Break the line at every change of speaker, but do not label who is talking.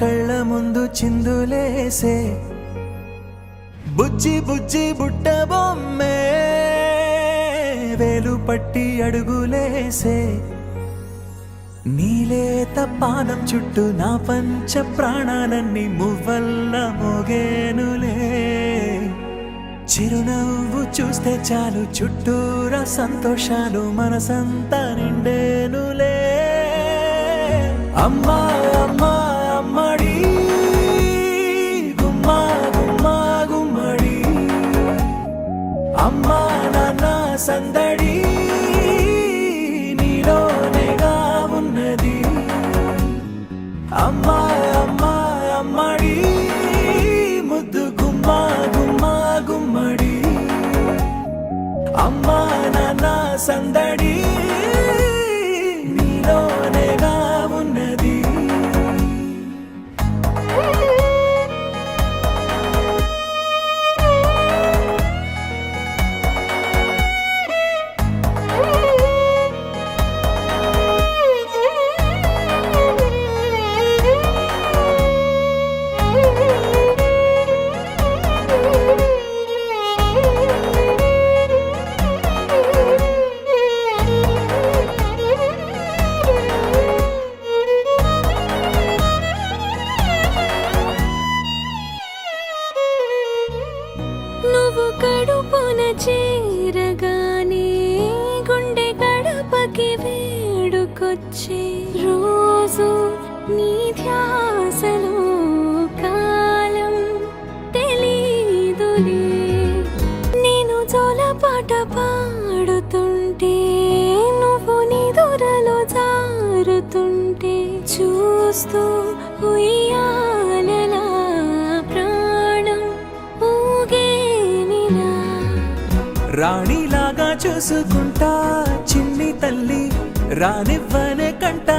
కళ్ళ ముందు చిందులేసే బుజ్జి బుజ్జి బుట్ట బొమ్మే వేలు పట్టి అడుగులేసే నీలేత పానం చుట్టూ నా పంచ ప్రాణాలన్నీ మువ్వల్ల మోగేనులే చిరునవ్వు చూస్తే చాలు చుట్టూరా సంతోషాలు మనసంతా నిండేనులే అమ్మా అమ్మా అమ్మడి గుమ్మా గుమ్మా గుమ్మడి అమ్మా నాన్న సందడి నీలోనేగా ఉన్నది అమ్మా అమ్మా అమ్మడి ముద్దు గుమ్మా గుమ్మా గుమ్మడి అమ్మా నాన్న సందడి నీలోనేగా ఉన్నది
నువ్వు కడుపున చేరగానే గుండె గడపకి వేడుకొచ్చే రోజు నీ ధ్యాసలో కాలం తెలీదులే నేను జోలపాట పాడుతుంటే నువ్వు నిదురలో జారుతుంటే చూస్తూ ఉయ్యాలలా ప్రాణం ఊగేనిలా
రాణిలాగా చూసుకుంటా చిన్ని తల్లి రానివ్వనే కంట